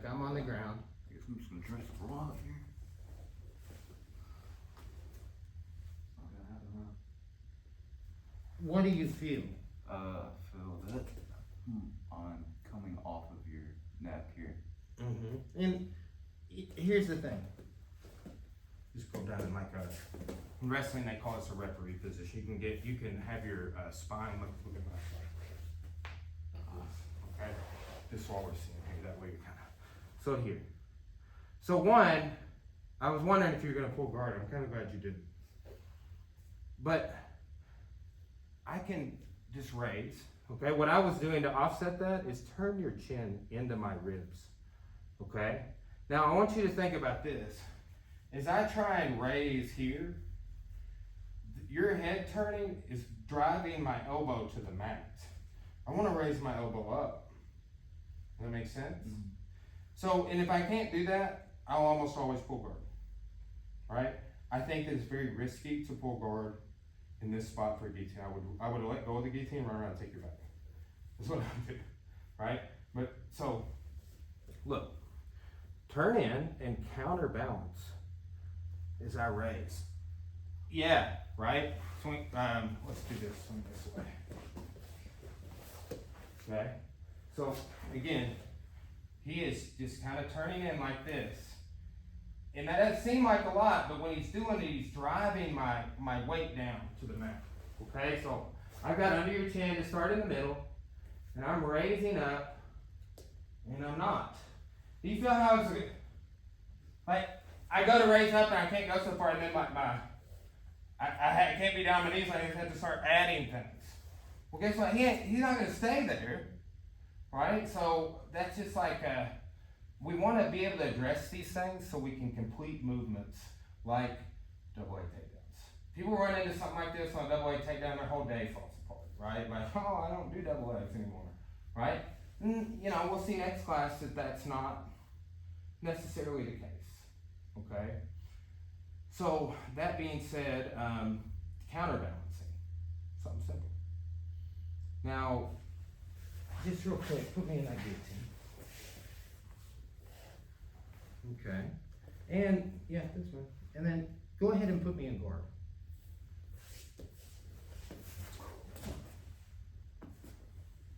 like I'm on the ground. I guess I'm just gonna try to squat here. What do you feel? Feel that I'm coming off of your neck here. And here's the thing. Just go down in like a, in wrestling they call this a referee position. You can have your spine look at my okay. This is what we're seeing here. That way you're kind of so here. So one, I was wondering if you're gonna pull guard. I'm kind of glad you didn't. But I can just raise. Okay, what I was doing to offset that is turn your chin into my ribs. Okay? Now I want you to think about this. As I try and raise here, your head turning is driving my elbow to the mat. I want to raise my elbow up. Does that make sense? Mm-hmm. So, and if I can't do that, I'll almost always pull guard. Right? I think that it's very risky to pull guard in this spot for a guillotine. I would let go of the guillotine, run around and take your back. That's what I'm doing. Right? But so look, turn in and counterbalance as I raise. Yeah, right? Swing, let's do this, swing this way. Okay? So again, he is just kind of turning in like this. And that doesn't seem like a lot, but when he's doing it, he's driving my weight down to the mat. Okay, so I've got under your chin to start in the middle, and I'm raising up, and I'm not. Do you feel how it's like I go to raise up and I can't go so far, and then I can't be down on my knees, I just have to start adding things. Well, guess what? He's not going to stay there, right? So that's just like we want to be able to address these things so we can complete movements like double A takedowns. People run into something like this on a double A takedown, their whole day falls apart, right? Like, oh, I don't do double A's anymore, right? And, we'll see next class that that's not necessarily the case, okay? So, that being said, counterbalancing, something simple. Now, just real quick, put me in that guillotine. Okay. And, yeah, this one. And then go ahead and put me in guard.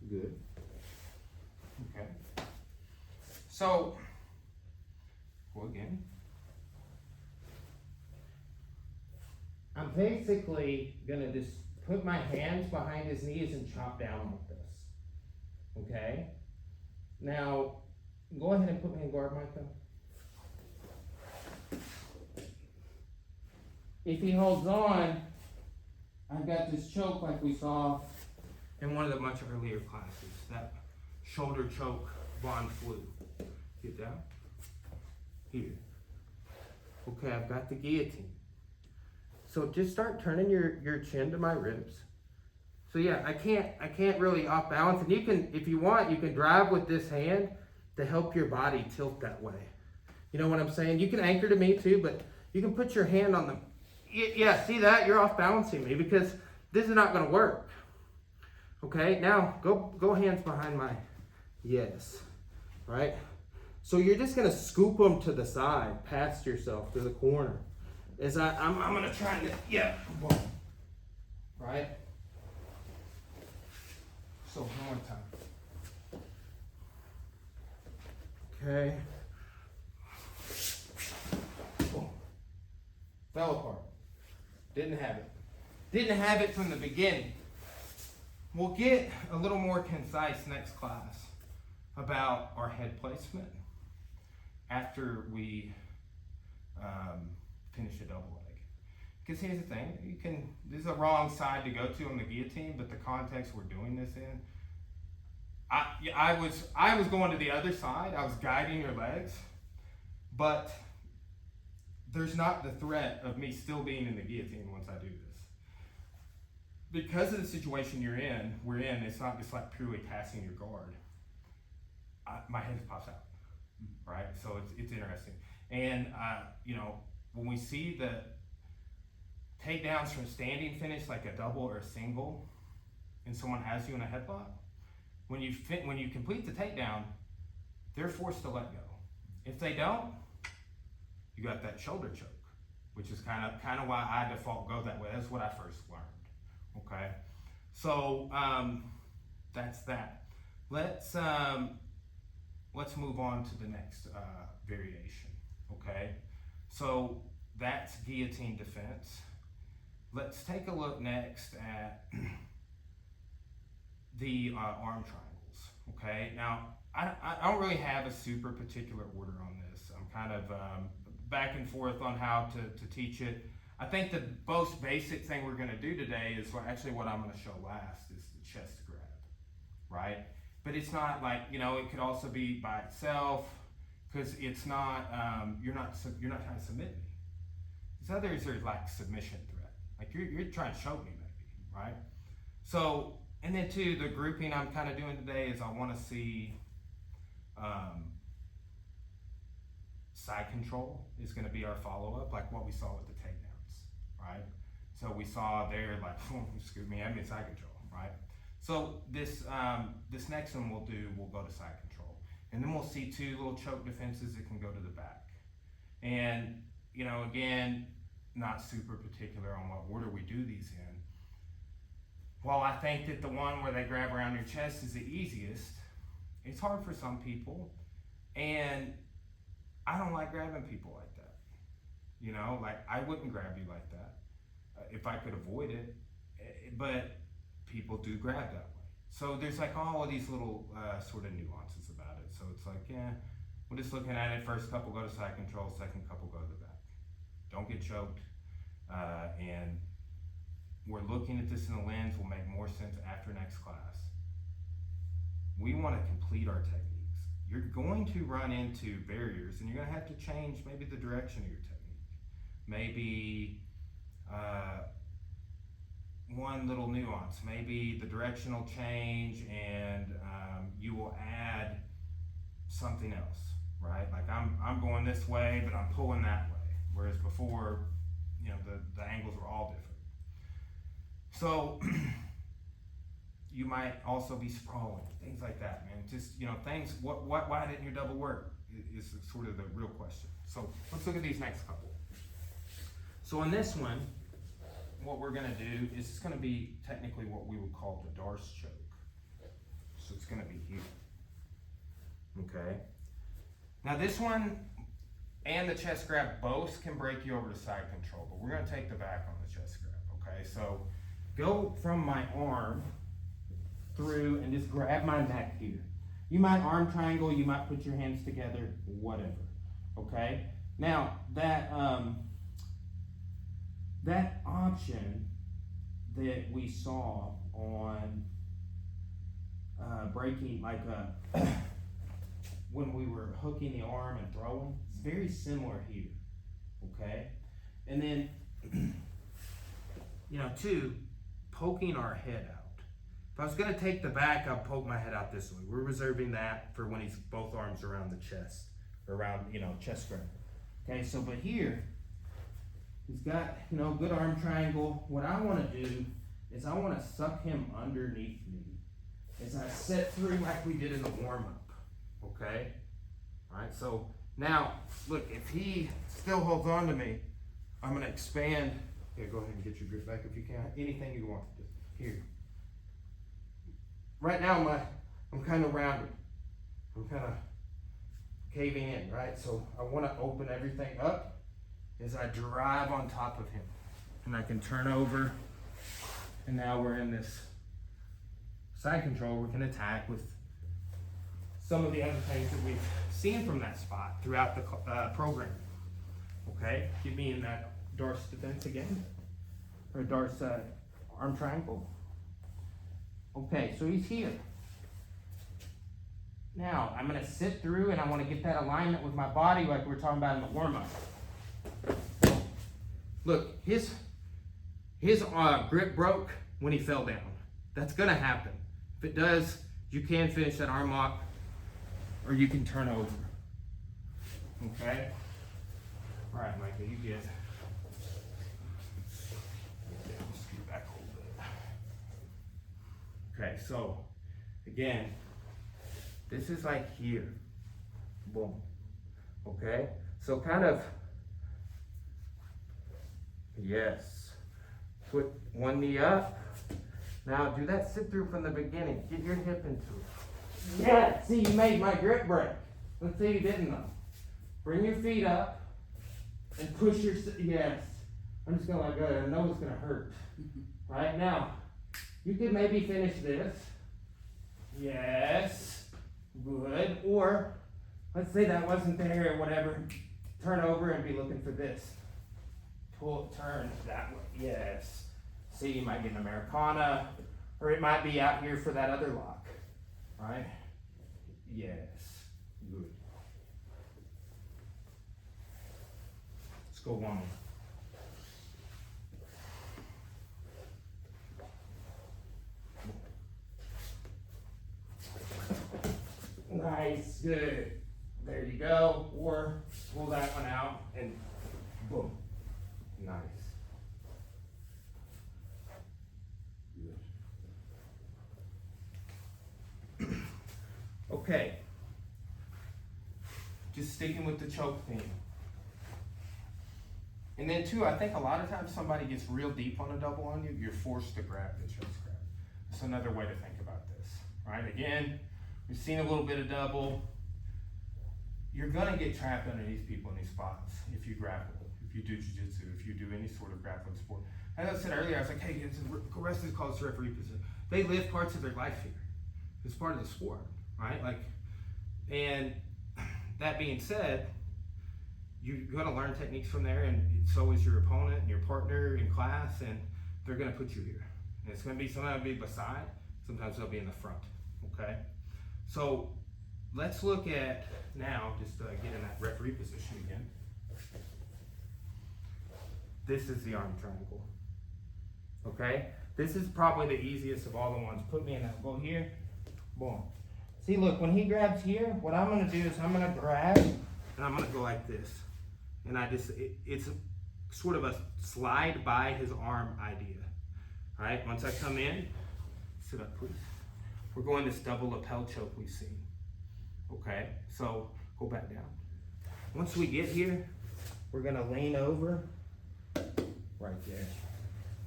Good. Okay. So, go again. I'm basically going to just put my hands behind his knees and chop down like this. Okay? Now, go ahead and put me in guard, Micah. If he holds on, I've got this choke like we saw in one of the much earlier classes, that shoulder choke Von flew. Get down. Here. Okay, I've got the guillotine. So just start turning your chin to my ribs. So yeah, I can't really off balance. And you can, if you want, you can drive with this hand to help your body tilt that way. You know what I'm saying? You can anchor to me too, but you can put your hand on the, yeah, see that? You're off balancing me because this is not going to work. Okay, now go hands behind my, yes, right? So you're just going to scoop them to the side, past yourself, to the corner. As I'm going to try and, yeah, boom, right? So one more time. Okay. Boom. Fell apart. Didn't have it. Didn't have it from the beginning. We'll get a little more concise next class about our head placement after we finish a double leg. Because here's the thing, this is a wrong side to go to on the guillotine, but the context we're doing this in, I was going to the other side, I was guiding your legs, but there's not the threat of me still being in the guillotine once I do this. Because of the situation we're in, it's not just like purely passing your guard. My head pops out, right? So it's interesting. And, when we see the takedowns from standing finish, like a double or a single, and someone has you in a headlock, when you complete the takedown, they're forced to let go. If they don't, you got that shoulder choke, which is kind of why I default go that way. That's what I first learned. Okay, so that's that. Let's move on to the next variation. Okay, so that's guillotine defense. Let's take a look next at the arm triangles. Okay, now I don't really have a super particular order on this. I'm kind of back and forth on how to teach it. I think the most basic thing we're going to do today is actually what I'm going to show last is the chest grab, right? But it's not like, it could also be by itself, because it's not, you're not trying to submit me. These others are like submission threat. Like you're trying to choke me maybe, right? So, and then too, the grouping I'm kind of doing today is I want to see side control is going to be our follow-up, like what we saw with the takedowns, right? So we saw there, like, excuse me, I mean side control, right? So this next one we'll go to side control. And then we'll see two little choke defenses that can go to the back. And, again, not super particular on what order we do these in. While I think that the one where they grab around your chest is the easiest, it's hard for some people. And I don't like grabbing people like that. Like I wouldn't grab you like that if I could avoid it. But people do grab that way. So there's like all of these little sort of nuances about it. So it's like, we're just looking at it. First couple go to side control, second couple go to the back. Don't get choked. And we're looking at this in the lens will make more sense after next class. We want to complete our techniques. You're going to run into barriers and you're going to have to change maybe the direction of your technique. Maybe one little nuance, maybe the direction will change and you will add something else, right? Like I'm going this way, but I'm pulling that way. Whereas before, the angles were all different. So you might also be sprawling, things like that, man. Just, things, why didn't you double work is sort of the real question. So let's look at these next couple. So on this one, what we're gonna do is it's gonna be technically what we would call the Darce choke. So it's gonna be here, okay? Now this one and the chest grab both can break you over to side control, but we're gonna take the back on the chest grab, okay? So go from my arm through and just grab my neck here. You might arm triangle, you might put your hands together, whatever, okay? Now, that option that we saw on breaking, like when we were hooking the arm and throwing, it's very similar here, okay? And then, two, poking our head out. If I was gonna take the back, I'll poke my head out this way. We're reserving that for when he's both arms around the chest, around, chest grab. Okay, so, but here, he's got, good arm triangle. What I wanna do is I wanna suck him underneath me as I set through like we did in the warm-up, okay? All right, so now, look, if he still holds on to me, I'm gonna expand. Yeah, go ahead and get your grip back if you can. Anything you want, just here. Right now, I'm kind of rounded. I'm kind of caving in, right? So I want to open everything up as I drive on top of him. And I can turn over, and now we're in this side control. We can attack with some of the other things that we've seen from that spot throughout the program. Okay, get me in that Darce defense again, or Darce arm triangle. Okay, so he's here. Now, I'm gonna sit through and I wanna get that alignment with my body like we were talking about in the warm-up. Look, his grip broke when he fell down. That's gonna happen. If it does, you can finish that arm lock or you can turn over. Okay? All right, Micah, you get. Scoot back a little bit. Okay, so again, this is like here. Boom. Okay, so kind of, yes. Put one knee up. Now do that sit through from the beginning. Get your hip into it. Yeah, see, you made my grip break. Let's say you didn't though. Bring your feet up and push your, yes. I'm just gonna let go. I know it's gonna hurt. Right now, you could maybe finish this. Yes, good. Or let's say that wasn't there or whatever. Turn over and be looking for this. Pull, turn that way. Yes. See, you might get an Americana, or it might be out here for that other lock. Right? Yes. Good. Let's go one more. Nice, good. There you go. Or pull that one out and boom. Nice. Good. Okay. Just sticking with the choke theme. And then too, I think a lot of times somebody gets real deep on a double on you, you're forced to grab the choke grab. That's another way to think about this, right? Again, we've seen a little bit of double. You're gonna get trapped underneath people in these spots if you grapple, if you do jiu-jitsu, if you do any sort of grappling sport. As I said earlier, I was like, hey, wrestlers call this referee position. They live parts of their life here. It's part of the sport, right? Like, and that being said, you're gonna learn techniques from there, and so is your opponent and your partner in class, and they're gonna put you here. And it's gonna be, sometimes it'll be beside, sometimes they'll be in the front, okay? So let's look at now, just get in that referee position again. This is the arm triangle, okay? This is probably the easiest of all the ones. Put me in that, go here, boom. See, look, when he grabs here, what I'm gonna do is I'm gonna grab, and I'm gonna go like this. And I just, it's sort of a slide by his arm idea. All right, once I come in, sit up please. We're going this double lapel choke we've seen. Okay, so go back down. Once we get here, we're gonna lean over right there.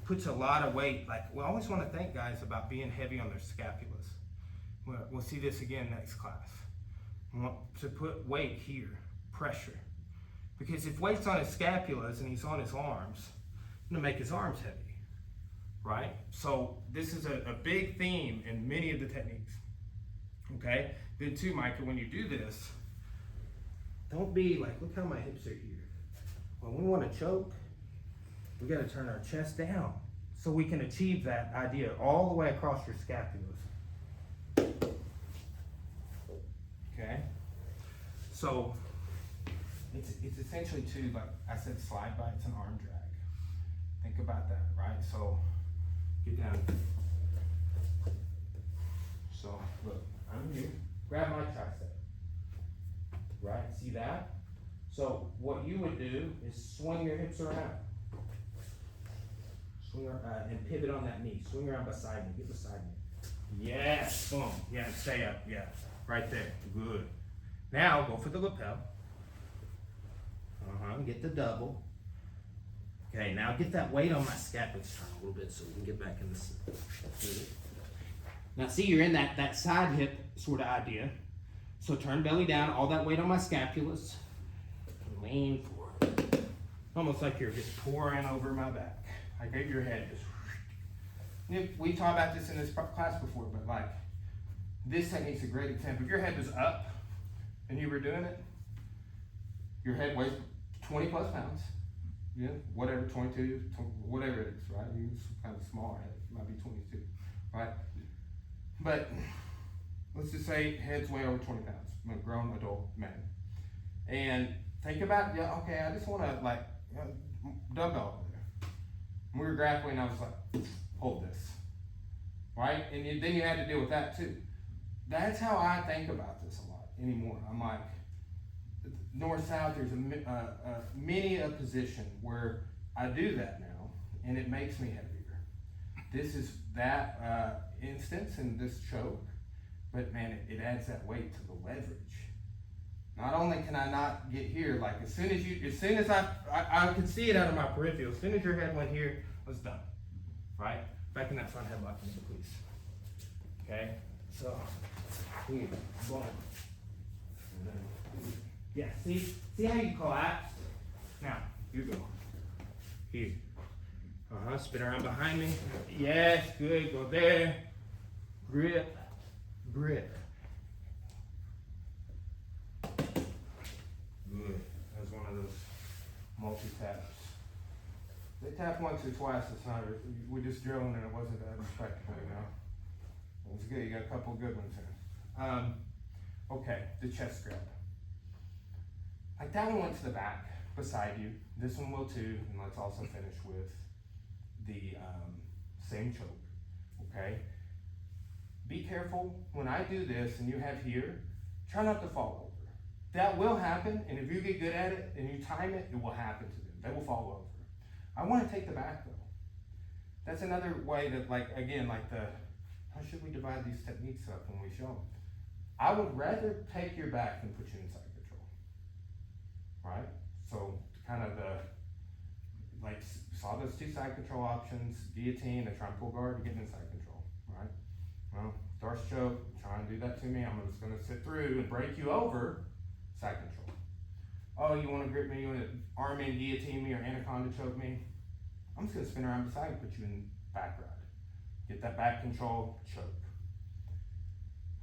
Puts a lot of weight, like we always wanna think guys about being heavy on their scapulas. We'll see this again next class. We want to put weight here, pressure. Because if weight's on his scapulas and he's on his arms, it's gonna make his arms heavy, right? So this is a big theme in many of the techniques, okay? Then too, Micah, when you do this, don't be like, look how my hips are here. When we wanna choke, we gotta turn our chest down so we can achieve that idea all the way across your scapulas. Okay? So, it's essentially too, like I said, slide by, it's an arm drag. Think about that, right? So, get down. So, look, I'm here. Grab my tricep. Right, see that? So, what you would do is swing your hips around. Swing and pivot on that knee. Swing around beside me, get beside me. Yes, boom, yeah, stay up, yeah. Right there, good. Now, go for the lapel. Get the double. Okay, now get that weight on my scapula. Turn a little bit so we can get back in this. Now see, you're in that side hip sort of idea. So turn belly down, all that weight on my scapulas. Lean forward. Almost like you're just pouring over my back. I get your head just. We talked about this in this class before, but like, this technique's a great example. If your head was up and you were doing it, your head weighs 20 plus pounds, yeah, whatever, 22, whatever it is, right? You kind of smaller head, it might be 22, right? But let's just say head's way over 20 pounds. I'm a grown adult man. And think about, yeah, okay, I just want to like, dumbbell over there. When we were grappling, I was like, hold this, right? And then you had to deal with that too. That's how I think about this a lot anymore. I'm like, north-south, there's many a position where I do that now, and it makes me heavier. This is that instance in this choke, but man, it adds that weight to the leverage. Not only can I not get here, like as soon as I could see it out of my peripheral, as soon as your head went here, I was done. Right? Back in that front headlock, please. Okay? So, here, boom. Yeah, see how you collapse? Now, you go. Here. Spin around behind me. Yes, good, go there. Grip, grip. Good. That was one of those multi-taps. They tap once or twice, it's not, we're just drilling and it wasn't that respectful, you know? It was good, you got a couple good ones in. Okay, the chest grab. Like that one went to the back beside you. This one will too, and let's also finish with the same choke, okay? Be careful, when I do this and you have here, try not to fall over. That will happen, and if you get good at it and you time it, it will happen to them. They will fall over. I want to take the back though. That's another way that, like, again, like how should we divide these techniques up when we show them? I would rather take your back than put you in side control, right? So kind of saw those two side control options, guillotine, and try and pull guard to get in side control, right? Well, Darce choke, try and do that to me. I'm just gonna sit through and break you over, side control. Oh, you wanna grip me, you wanna arm in, guillotine me, or anaconda choke me? I'm just gonna spin around beside and put you in back ride. Get that back control, choke.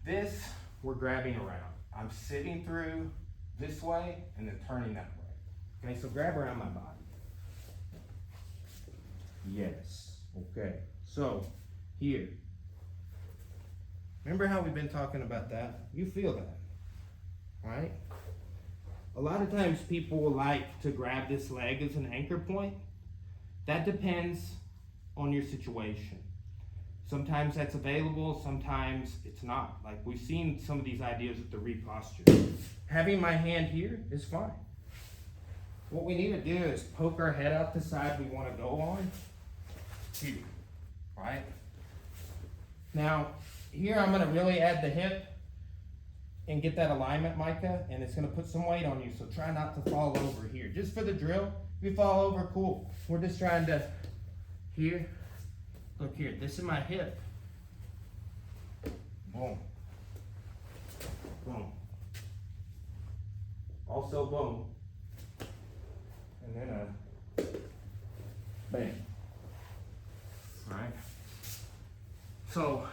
This, we're grabbing around. I'm sitting through this way and then turning that way. Okay, so grab around my body. Yes, okay. So, here. Remember how we've been talking about that? You feel that, right? A lot of times people will like to grab this leg as an anchor point. That depends on your situation. Sometimes that's available, sometimes it's not. Like we've seen some of these ideas with the reposture. Having my hand here is fine. What we need to do is poke our head out the side we want to go on. Here, right? Now, here I'm gonna really add the hip and get that alignment, Micah, and it's gonna put some weight on you, so try not to fall over here. Just for the drill, if you fall over, cool. We're just trying to, here, look here, this is my hip. Boom. Boom. Also boom. And then a bang. Alright? So,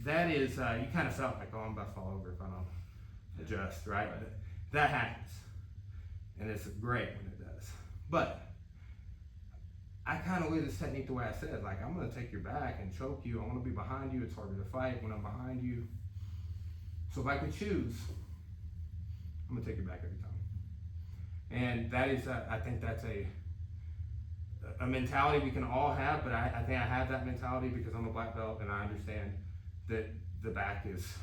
that is, you kind of felt like, oh, I'm about to fall over if I don't adjust, right? That happens. And it's great when it does. But, I kind of look at this technique the way I said, like, I'm going to take your back and choke you. I want to be behind you. It's harder to fight when I'm behind you. So if I could choose, I'm going to take your back every time. And that is, I think that's a mentality we can all have, but I think I have that mentality because I'm a black belt and I understand that the back is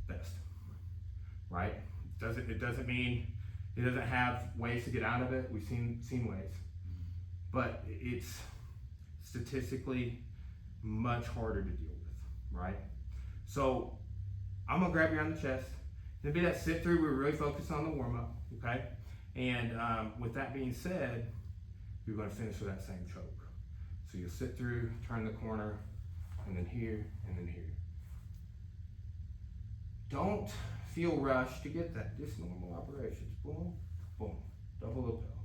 best, right? It doesn't mean it doesn't have ways to get out of it. We've seen ways, but it's statistically much harder to deal with, right? So I'm gonna grab you on the chest. It'll be that sit through. We're really focused on the warm up, okay? And with that being said, we're gonna finish with that same choke. So you'll sit through, turn the corner, and then here, and then here. Don't feel rushed to get that. Just normal operations. Boom, boom, double lapel,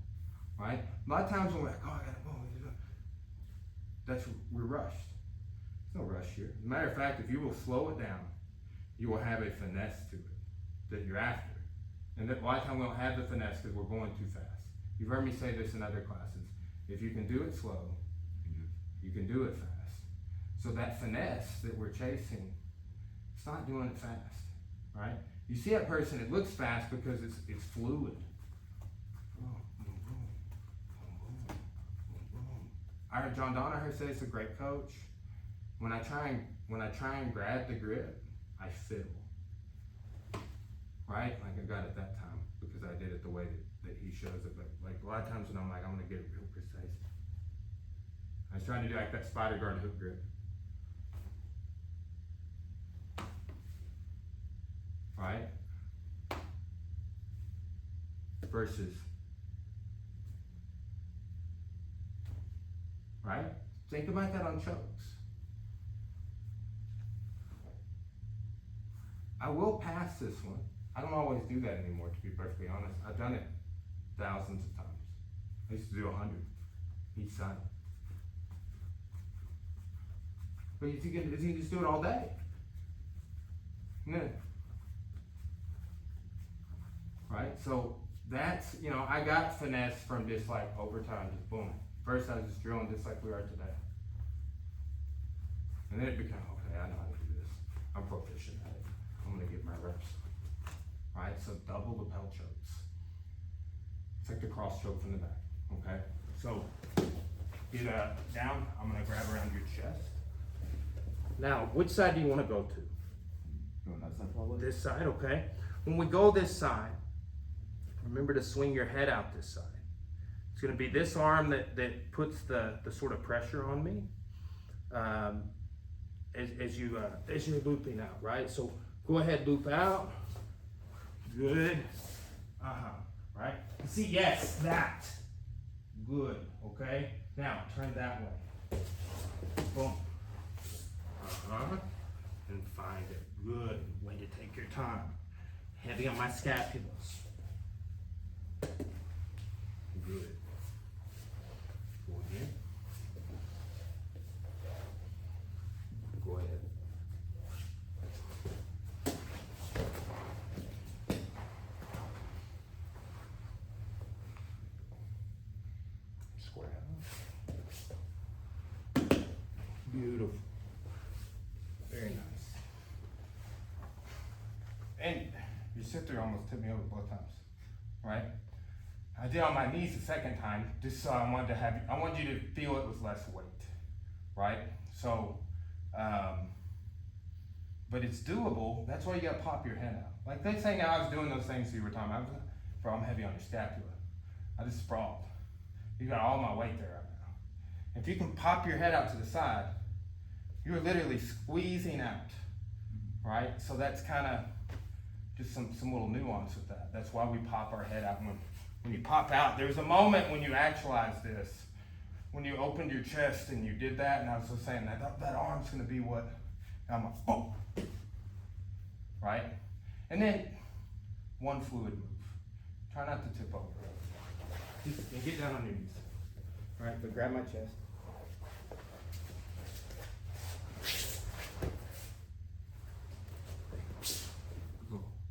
right? A lot of times we're like, oh, I gotta boom. We're rushed. There's no rush here. As a matter of fact, if you will slow it down, you will have a finesse to it that you're after. And a lot of times we don't have the finesse because we're going too fast. You've heard me say this in other classes. If you can do it slow, you can do it fast. So that finesse that we're chasing, it's not doing it fast, right? You see that person, it looks fast because it's fluid. I heard John Donaher say it's a great coach. When I try and grab the grip, I fiddle. Right? Like I got it that time because I did it the way that he shows it. But like a lot of times when I'm like, I'm gonna get it real precise. I was trying to do like that spider guard hook grip. Right? versus, right? Think about that on chokes. I will pass this one. I don't always do that anymore, to be perfectly honest. I've done it thousands of times. I used to do 100 each side. But you can just do it all day. No. Right? So that's, I got finesse from just like overtime, just boom. First I was just drilling just like we are today. And then it became, okay, I know how to do this. I'm proficient at it. I'm gonna get my reps. Right? So double the bell chokes. It's like the cross choke from the back. Okay? So get down, I'm gonna grab around your chest. Now, which side do you want to go to? Going that side probably? This side, okay. When we go this side, remember to swing your head out this side. It's going to be this arm that puts the sort of pressure on me as you're looping out, right? So go ahead, loop out. Good. Right? See, yes, that. Good, okay? Now, turn that way. Boom. And find it. Good. Way to take your time. Heavy on my scapulas. Good. Go ahead. Go ahead. Square out. Beautiful. Very nice. And your sit-through almost tipped me over both times, right? I did on my knees the second time, just so I wanted you to feel it was less weight, right? So, but it's doable. That's why you gotta pop your head out. Like they say now, I was doing those things you were talking about. I'm heavy on your scapula. I just sprawled. You got all my weight there right now. If you can pop your head out to the side, you're literally squeezing out, right? So that's kind of just some little nuance with that. That's why we pop our head out. When you pop out, there's a moment when you actualize this, when you opened your chest and you did that, and I was just saying that arm's gonna be what, and I'm like, boom, right? And then one fluid move. Try not to tip over. And get down on your knees. All right, but grab my chest.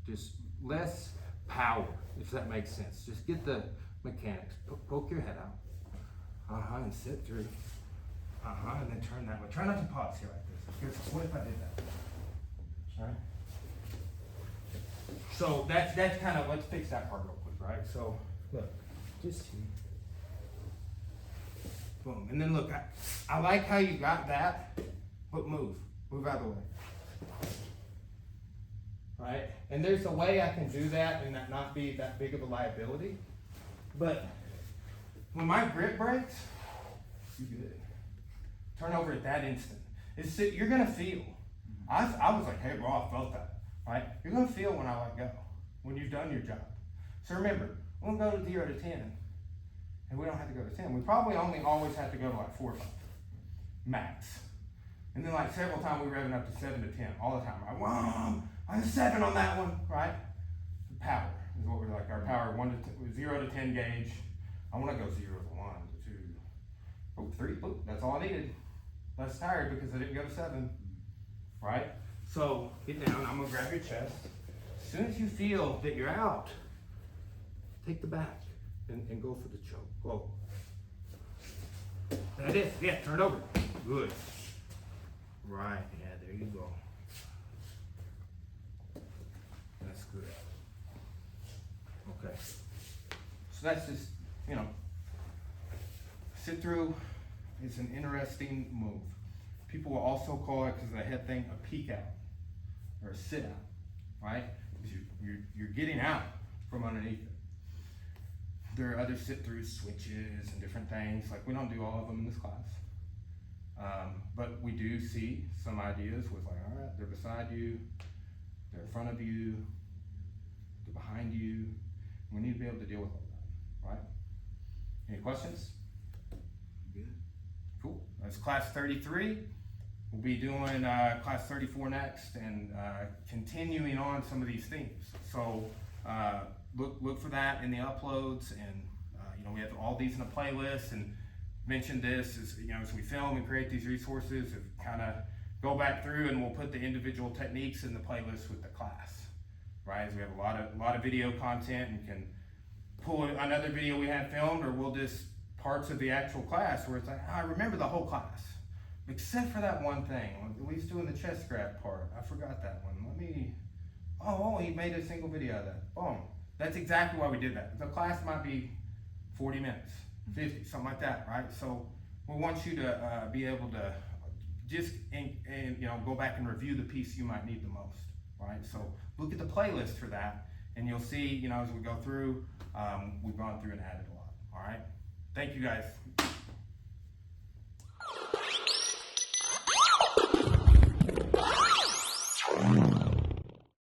Just less power, if that makes sense. Just get the mechanics. Poke your head out. And sit through. And then turn that way. Try not to pause here like this. Because what if I did that? All right? So that's kind of, let's fix that part real quick, right? So, look, just here. Boom. And then look, I like how you got that, but move. Move out of the way. Right? And there's a way I can do that and that not be that big of a liability. But when my grip breaks, you good. Turn over at that instant. You're gonna feel. I was like, hey bro, I felt that. Right? You're gonna feel when I let go. When you've done your job. So remember, we'll go to 0 to 10. And we don't have to go to 10. We probably only always have to go to like 4 or 5. Max. And then like several times we revving up to 7 to 10 all the time. Right? Whoa, I'm 7 on that one, right? Power is what we're like. Our power 0 to 10 gauge. I want to go 0 to 1 to 2, 3. Boop, that's all I needed. Less tired because I didn't go to 7, right? So get down. I'm gonna grab your chest. As soon as you feel that you're out, take the back and go for the choke. Go. That is. Yeah. Turn it over. Good. Right. Yeah. There you go. That's good. Okay. So that's just, sit through is an interesting move. People will also call it, because of the head thing, a peek out or a sit out, right? Because you're getting out from underneath it. There are other sit through switches and different things. Like we don't do all of them in this class. But we do see some ideas with like, all right, they're beside you, they're in front of you, they're behind you. We need to be able to deal with all that, right? Any questions? Good. Cool. That's class 33. We'll be doing class 34 next and continuing on some of these themes. So look for that in the uploads, and we have all these in a playlist, and mentioned this as we film and create these resources, kind of go back through and we'll put the individual techniques in the playlist with the class, right? As we have a lot of video content, and can pull another video we have filmed, or we'll just parts of the actual class where it's like, I remember the whole class, except for that one thing. At least doing the chest grab part, I forgot that one. He made a single video of that. Boom. That's exactly why we did that. The class might be 40 minutes, 50, something like that, right? So we want you to be able to just go back and review the piece you might need the most, right? So look at the playlist for that, and you'll see, as we go through, we've gone through and added a lot. All right. Thank you guys.